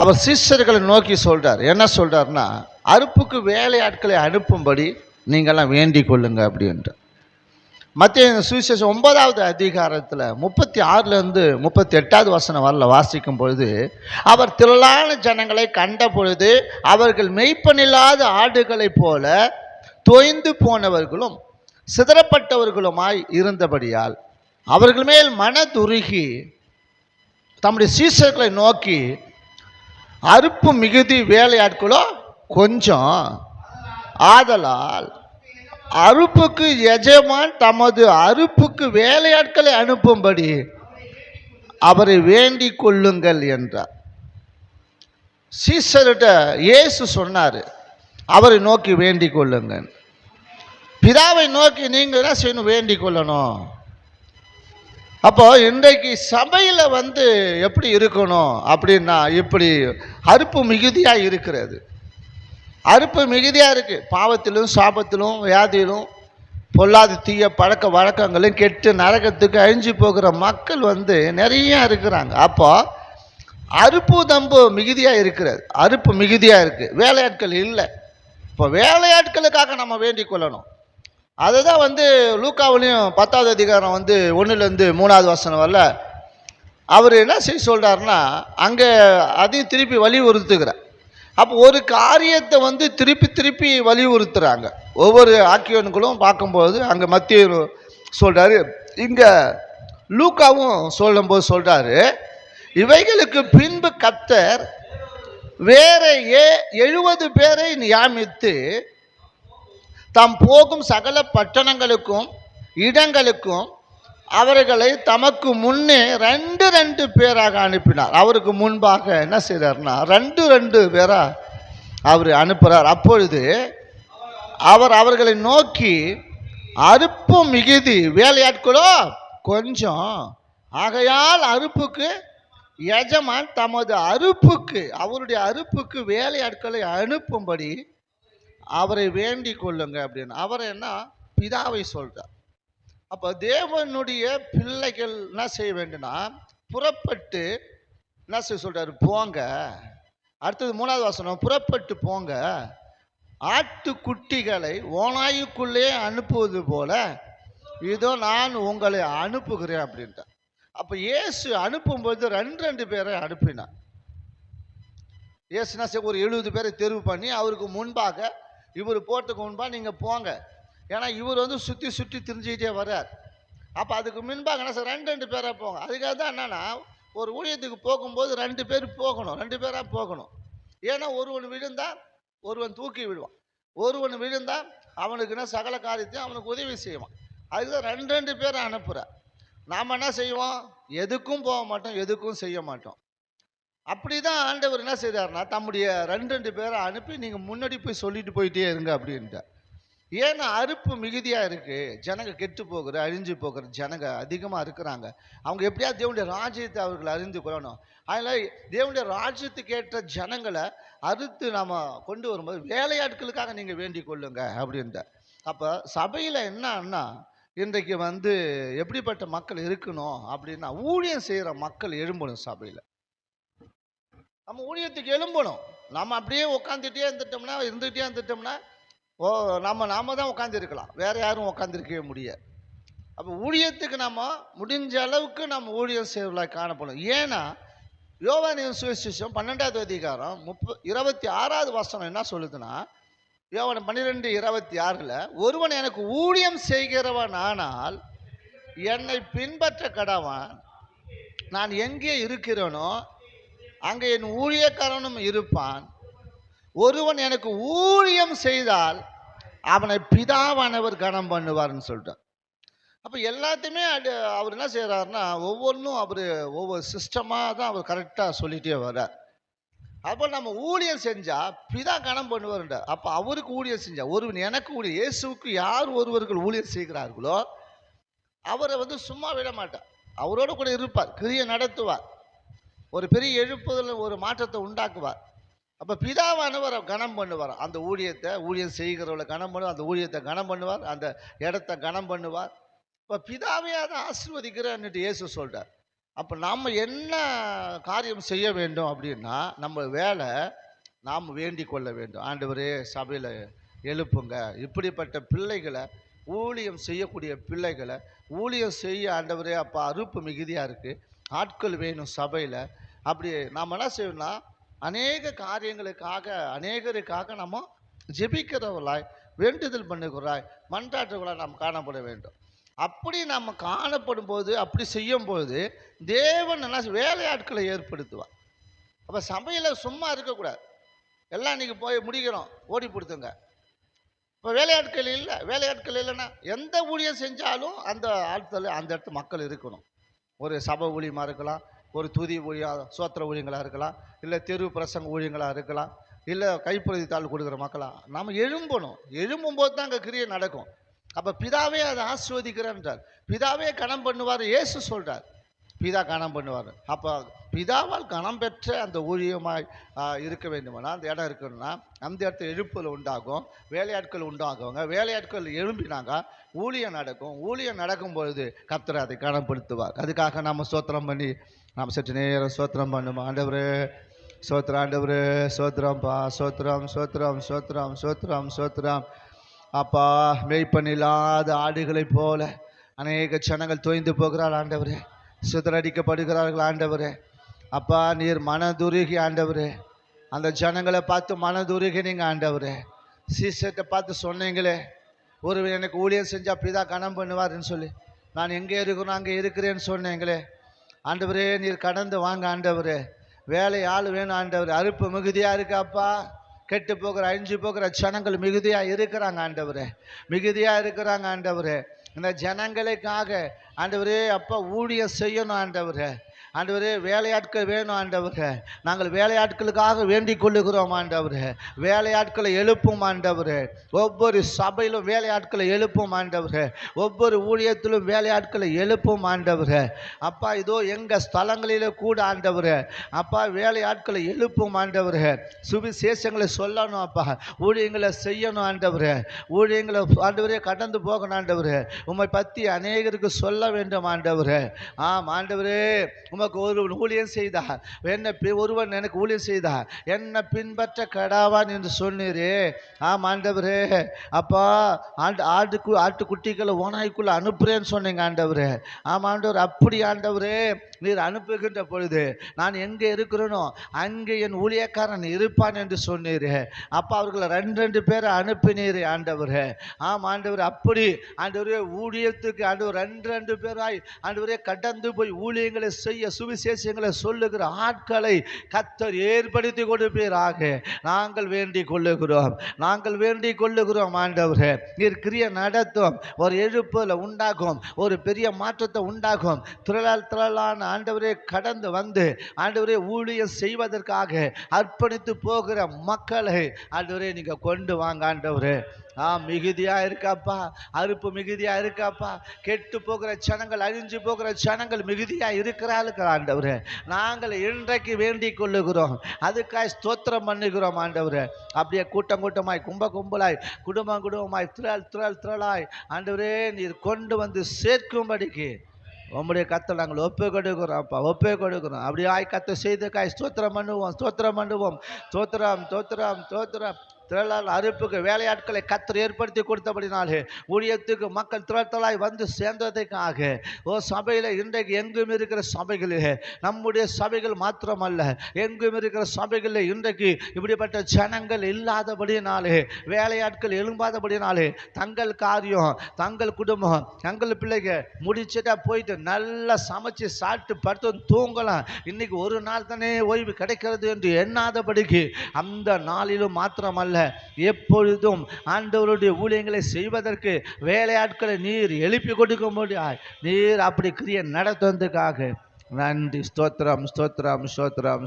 அவர் சீஷர்களை நோக்கி சொல்றார். என்ன சொல்றாருன்னா, அறுப்புக்கு வேலையாட்களை அனுப்பும்படி நீங்கள்லாம் வேண்டிக் கொள்ளுங்க அப்படின்ட்டு. மத்திய சுவிசேஷம் 9வது அதிகாரத்தில் 36லேருந்து 38வது வசனம் வரல வாசிக்கும் பொழுது, அவர் திரளான ஜனங்களை கண்ட பொழுது அவர்கள் மெய்ப்பனில்லாத ஆடுகளைப் போல தொய்ந்து போனவர்களும் சிதறப்பட்டவர்களுமாய் இருந்தபடியால் அவர்கள் மேல் மனதுருகி தம்முடைய சீஷர்களை நோக்கி, அறுப்பு மிகுதி வேலையாட்களோ கொஞ்சம், ஆதலால் அறுப்புக்கு எஜமான் தமது அறுப்புக்கு வேலையாட்களை அனுப்பும்படி அவரை வேண்டிக் கொள்ளுங்கள் என்றார். சீசர்கிட்ட இயேசு சொன்னார், அவரை நோக்கி வேண்டிக் கொள்ளுங்க. பிதாவை நோக்கி நீங்க என்ன செய்யணும்? வேண்டிக் கொள்ளணும். அப்போ இன்றைக்கு சபையில் எப்படி இருக்கணும் அப்படின்னா, இப்படி அறுப்பு மிகுதியாக இருக்கிறது. அறுப்பு மிகுதியாக இருக்குது. பாவத்திலும் சாபத்திலும் வியாதியிலும் பொல்லாத தீய பழக்க வழக்கங்களும் கெட்டு நரகத்துக்கு அழிஞ்சு போகிற மக்கள் நிறைய இருக்கிறாங்க. அப்போ அறுப்பு தம்பு மிகுதியாக இருக்கிறது. அறுப்பு மிகுதியாக இருக்குது, வேலையாட்கள் இல்லை. இப்போ வேலையாட்களுக்காக நம்ம வேண்டிக் கொள்ளணும். அதுதான் லூக்காவிலையும் 10வது அதிகாரம் 1லேருந்து 3வது வசனம் வரல அவர் என்ன செய்ய சொல்கிறாருன்னா, அங்கே அதையும் திருப்பி வலியுறுத்துகிறார். அப்போ ஒரு காரியத்தை திருப்பி திருப்பி வலியுறுத்துகிறாங்க. ஒவ்வொரு ஆக்கியோன்களும் பார்க்கும்போது அங்கே மத்திய சொல்கிறாரு, இங்கே லூக்காவும் சொல்லும்போது சொல்கிறாரு, இவைகளுக்கு பின்பு கர்த்தர் வேற 70 பேரை நியமித்து தாம் போகும் சகல பட்டணங்களுக்கும் இடங்களுக்கும் அவர்களை தமக்கு முன்னே 2 பேராக அனுப்பினார். அவருக்கு முன்பாக என்ன செய்கிறார்னா 2 பேரா அவர் அனுப்புகிறார். அப்பொழுது அவர் அவர்களை நோக்கி, அறுப்பு மிகுதி வேலையாட்களோ கொஞ்சம், ஆகையால் அறுப்புக்கு எஜமான் தமது அறுப்புக்கு அவருடைய அறுப்புக்கு வேலையாட்களை அனுப்பும்படி அவரை வேண்டிக் கொள்ளுங்க அப்படின்னு அவர் என்ன பிதாவை சொல்றார். அப்போ தேவனுடைய பிள்ளைகள் என்ன செய்ய வேண்டும்னா, புறப்பட்டு என்ன செய்ய சொல்றாரு? போங்க. அடுத்தது 3வது வசனம், புறப்பட்டு போங்க, ஆட்டுக்குட்டிகளை ஓநாய்க்குள்ளே அனுப்புவது போல இதோ நான் உங்களை அனுப்புகிறேன் அப்படின்ட்டு. அப்போ இயேசு அனுப்பும்போது 2 பேரை அனுப்பினார். இயேசுனா ஒரு 70 பேரை தேர்வு பண்ணி அவருக்கு முன்பாக, இவர் போட்டுக்கு முன்பாக நீங்கள் போங்க. ஏன்னா இவர் சுற்றி சுற்றி திரிஞ்சுக்கிட்டே வர்றார். அப்போ அதுக்கு முன்பாக என்ன சார் 2 பேராக போங்க. அதுக்காக தான் என்னன்னா, ஒரு ஊழியத்துக்கு போகும்போது 2 பேர் போகணும், 2 பேராக போகணும். ஏன்னா ஒருவன் விழுந்தால் ஒருவன் தூக்கி விடுவான், ஒருவன் விழுந்தால் அவனுக்கு என்ன சகல காரியத்தையும் அவனுக்கு உதவி செய்வான். அதுக்கு தான் 2 பேரை அனுப்புகிறார். நாம் என்ன செய்வோம்? எதுக்கும் போக மாட்டோம், எதுக்கும் செய்ய மாட்டோம். அப்படி தான் ஆண்டவர் என்ன செய்தார்னா, தம்முடைய 2 பேரை அனுப்பி நீங்கள் முன்னாடி போய் சொல்லிட்டு போயிட்டே இருங்க அப்படின்ட்டு. ஏன்னா அறுப்பு மிகுதியாக இருக்குது, ஜனங்க கெட்டு போகிற அழிஞ்சு போகிற ஜனங்க அதிகமாக இருக்கிறாங்க. அவங்க எப்படியா தேவனுடைய ராஜ்யத்தை அவர்கள் அறிந்து கொள்ளணும். அதில் தேவனுடைய ராஜ்யத்துக்கு ஏற்ற ஜனங்களை அறுத்து நாம் கொண்டு வரும்போது வேலையாட்களுக்காக நீங்கள் வேண்டிக் கொள்ளுங்க அப்படின்ட்டு. அப்போ சபையில் என்னன்னா, இன்றைக்கு எப்படிப்பட்ட மக்கள் இருக்கணும் அப்படின்னா, ஊழியம் செய்கிற மக்கள் எழும்பணும். சபையில் நம்ம ஊழியத்துக்கு எழும்பணும். நம்ம அப்படியே உட்காந்துட்டே இருந்துட்டோம்னா நாம தான் உட்காந்து இருக்கலாம், வேற யாரும் உட்காந்துருக்கவே முடியாது. அப்போ ஊழியத்துக்கு நம்ம முடிஞ்ச அளவுக்கு நம்ம ஊழியம் செய்வதாக காணப்படும். ஏன்னா யோவானின் சுவிசேஷம் 12வது அதிகாரம் 26வது வசனம் என்ன சொல்லுதுன்னா, யோவான் 12:26 ஒருவன் எனக்கு ஊழியம் செய்கிறவன் ஆனால் என்னை பின்பற்ற கடவன், நான் எங்கே இருக்கிறேனோ அங்கே என் ஊழியக்காரனும் இருப்பான். ஒருவன் எனக்கு ஊழியம் செய்தால் அவனை பிதாவானவர் கனம் பண்ணுவார்னு சொல்லிட்டார். அப்போ எல்லாத்தையுமே அவர் என்ன செய்கிறாருன்னா, ஒவ்வொன்றும் அவர் ஒவ்வொரு சிஸ்டமாக தான் அவர் கரெக்டாக சொல்லிகிட்டே வர்றார். அப்போ நம்ம ஊழியம் செஞ்சால் பிதா கனம் பண்ணுவார்ன்ற. அப்போ அவருக்கு ஊழியம் செஞ்சால், ஒருவன் எனக்கு ஊழியம், இயேசுவுக்கு யார் ஒருவர்கள் ஊழியம் செய்கிறார்களோ அவரை சும்மா விட மாட்டார், அவரோடு கூட இருப்பார், கிரியை நடத்துவார், ஒரு பெரிய எழுப்புதல் ஒரு மாற்றத்தை உண்டாக்குவார். அப்போ பிதாவானவர் கனம் பண்ணுவார். அந்த ஊழியம் செய்கிறவளை கனம் பண்ணுவார், அந்த ஊழியத்தை கனம் பண்ணுவார், அந்த இடத்த கனம் பண்ணுவார். இப்போ பிதாவே அதை ஆசீர்வதிக்கிறேன்னுட்டு இயேசு சொல்கிறார். அப்போ நாம் என்ன காரியம் செய்ய வேண்டும் அப்படின்னா, நம்ம வேலை நாம் வேண்டிக் கொள்ள வேண்டும். ஆண்டவரே சபையில் எழுப்புங்க, இப்படிப்பட்ட பிள்ளைகளை, ஊழியம் செய்யக்கூடிய பிள்ளைகளை ஊழியம் செய்ய ஆண்டவரே அப்பா அறுப்பு மிகுதியாக இருக்குது, ஆட்கள் வேணும் சபையில். அப்படி நாம் என்ன செய்யணும்னா, அநேக காரியங்களுக்காக அநேகருக்காக நம்ம ஜெபிக்கிறவர்களாய், வேண்டுதல் பண்ணுகிறாய், மன்றாட்டுகளாய் நாம் காணப்பட வேண்டும். அப்படி நம்ம காணப்படும் போது, அப்படி செய்யும்போது தேவன் என்ன வேலையாட்களை ஏற்படுத்துவார். அப்போ சபையில் சும்மா இருக்கக்கூடாது. எல்லாம் இன்னைக்கு போய் முடிக்கிறோம், ஓடி கொடுத்துங்க. இப்போ வேலையாட்கள் இல்லை, வேலையாட்கள் இல்லைன்னா எந்த ஊழியம் செஞ்சாலும் அந்த ஆட்கள் அந்த இடத்து மக்கள் இருக்கணும். ஒரு சபை ஊழியமாக இருக்கலாம், ஒரு துதி ஊழியம் சோத்திர ஊழியங்களாக இருக்கலாம், இல்லை தெரு பிரசங்க ஊழியங்களாக இருக்கலாம், இல்லை கைப்பிரதி தாள் கொடுக்குற மக்களாக நம்ம எழும்பணும். எழும்பும்போது தான் அங்கே கிரியை நடக்கும். அப்போ பிதாவே அதை ஆஸ்வதிக்கிறேன்றார், பிதாவே கனம் பண்ணுவார். இயேசு சொல்கிறார் பிதா கனம் பண்ணுவார். அப்போ பிதாவால் கனம் பெற்ற அந்த ஊழியமாய் இருக்க வேண்டுமானா, அந்த இடம் இருக்கணும்னா அந்த இடத்துல எழுப்புதல் உண்டாகும், வேலையாட்கள் உண்டாகுவாங்க. வேலையாட்கள் எழும்பினாங்க, ஊழியம் நடக்கும். ஊழியம் நடக்கும் பொழுது கர்த்தர் அதை கனப்படுத்துவார். அதுக்காக நம்ம ஸ்தோத்திரம் பண்ணி நாம் சற்று நேரம் ஸ்தோத்திரம் பண்ணுவோம். ஆண்டவரே சோத்திரம், ஆண்டவரே சோத்திரம்ப்பா, சோத்திரம் சோத்திரம் சோத்திரம் சோத்திரம் சோத்திரம். அப்பா, மேய்ப்பனில்லாத ஆடுகளைப் போல அநேக ஜனங்கள் தோய்ந்து போகிறாள் ஆண்டவரே, சிதறடிக்கப்படுகிறார்கள் ஆண்டவரே. அப்பா, நீர் மனதுருகி ஆண்டவரே அந்த ஜனங்களை பார்த்து மனதுருகி நீங்கள் ஆண்டவரே சீசத்தை பார்த்து சொன்னீங்களே, ஒருவர் எனக்கு ஊழியம் செஞ்சால் பிதா கனம் பண்ணுவார்ன்னு சொல்லி, நான் எங்கே இருக்கிறோம் அங்கே இருக்கிறேன்னு சொன்னீங்களே ஆண்டவரே. நீர் கடந்து வாங்க ஆண்டவரே, வேலை ஆள் வேணும் ஆண்டவரே. அறுப்பு மிகுதியாக இருக்காப்பா, கெட்டு போகிற அழிஞ்சு போகிற ஜனங்கள் மிகுதியாக இருக்கிறாங்க ஆண்டவரே, மிகுதியாக இருக்கிறாங்க ஆண்டவரே. இந்த ஜனங்களுக்காக ஆண்டவரே அப்பா ஊழியம் செய்யணும் ஆண்டவரே. ஆண்டவரே வேலையாட்கள் வேணும் ஆண்டவரே. நாங்கள் வேலையாட்களுக்காக வேண்டிக் கொள்ளுகிறோம் ஆண்டவரே. வேலையாட்களை எழுப்பும் ஆண்டவரே. ஒவ்வொரு சபையிலும் வேலையாட்களை எழுப்பும் ஆண்டவரே. ஒவ்வொரு ஊழியத்திலும் வேலையாட்களை எழுப்பும் ஆண்டவரே. அப்பா, இதோ எங்கள் ஸ்தலங்களில் கூட ஆண்டவரே அப்பா வேலையாட்களை எழுப்பும் ஆண்டவரே. சுவிசேஷங்களை சொல்லணும் அப்பா, ஊழியங்களை செய்யணும் ஆண்டவரே. ஊழியங்களை ஆண்டவரே கடந்து போகணும் ஆண்டவரே. உம்மை பற்றி அநேகருக்கு சொல்ல வேண்டும் ஆண்டவரே. ஆம் ஆண்டவரே, உமக்கு ஒரு ஊழியம் செய்தா, ஒருவன் எனக்கு ஊழியம் செய்தா என்ன பின்பற்ற கடாவான் என்று சொன்னீரே. ஆம் ஆண்டவரே அப்பா, ஆட்டுக்குட்டிகளை ஓனாய்க்குள்ள அனுப்புறேன்னு சொன்னீங்க ஆண்டவரே. ஆம் ஆண்டவர், அப்படி ஆண்டவரே நீர் அனுப்புகின்ற பொழுது நான் எங்கே இருக்கிறேனோ அங்கே என் ஊழியக்காரன் இருப்பான் என்று சொன்னீரே. அப்பா, அவர்களை ரெண்டு பேரை அனுப்பினீரே ஆண்டவரே. ஆம் ஆண்டவர், அப்படி ஆண்டவரே ஊழியத்துக்கு ஆண்டவர் ரெண்டு பேராய் ஆண்டவரே கடந்து போய் ஊழியங்களை செய்ய, சுவிசேஷங்களை சொல்லுகிற ஆட்களை கர்த்தர் ஏற்படுத்தி கொடுப்பீராக நாங்கள் வேண்டிக் கொள்ளுகிறோம். நாங்கள் வேண்டிக் கொள்ளுகிறோம் ஆண்டவரே. நீர் கிரியை நடத்தும், ஒரு எழுப்புதலை உண்டாகும், ஒரு பெரிய மாற்றத்தை உண்டாகும். திரளான ஆண்டவரே கடந்து வந்து ஆண்டவரே ஊழியம் செய்வதற்காக அர்ப்பணித்து போகிற மக்களை ஆண்டவரே நீங்க கொண்டு வாங்க ஆண்டவரே. மிகுதியா இருக்காப்பா, அறுப்பு மிகுதியா இருக்காப்பா. கெட்டு போகிற ஜனங்கள், அழிஞ்சு போகிற ஜனங்கள் மிகுதியா இருக்கிறார்கள் ஆண்டவரே. நாங்கள் இன்றைக்கு வேண்டிக் கொள்ளுகிறோம், அதுக்காய் ஸ்தோத்திரம் பண்ணுகிறோம் ஆண்டவரே. அப்படியே கூட்டமாய் கும்பலாய் குடும்பமாய் திரளாய் ஆண்டவரே நீர் கொண்டு வந்து சேர்க்கும்படிக்கு உம்முடைய கத்தை நாங்கள் ஒப்பு கொடுக்கிறோம்ப்பா, ஒப்பு கொடுக்கிறோம். அப்படியே கத்தை செய்தக்காய் ஸ்தோத்திரம் பண்ணுவோம், ஸ்தோத்திரம் பண்ணுவோம். தோத்திரம் தோத்திரம் தோத்திரம். திரளால் அறுப்புக்கு வேலையாட்களை கர்த்தர் ஏற்படுத்தி கொடுத்தபடினாலே ஊழியத்துக்கு மக்கள் திரளாய் வந்து சேர்ந்ததுக்காக சபையில் இன்றைக்கு எங்கும் இருக்கிற சபைகளிலே, நம்முடைய சபைகள் மாத்திரமல்ல எங்கும் இருக்கிற சபைகளில் இன்றைக்கு இப்படிப்பட்ட ஜனங்கள் இல்லாதபடினாலே, வேலையாட்கள் எழும்பாதபடினாலே தங்கள் காரியம், தங்கள் குடும்பம், தங்கள் பிள்ளைங்க முடிச்சுட்டா போயிட்டு நல்லா சமைச்சு சாப்பிட்டு படுத்து தூங்கலாம், இன்னைக்கு ஒரு நாள் தானே ஓய்வு கிடைக்கிறது என்று எண்ணாதபடிக்கு அந்த நாளிலும் மாத்திரமல்ல எப்பொழுதும் ஆண்டவருடைய ஊழியங்களை செய்வதற்கு வேலையாட்களை நீர் எழுப்பி கொடுக்க முடியாது. நீர் அப்படி கிரியை நடத்துவதற்காக நன்றி. ஸ்தோத்திரம் ஸ்தோத்திரம் ஸ்தோத்திரம்.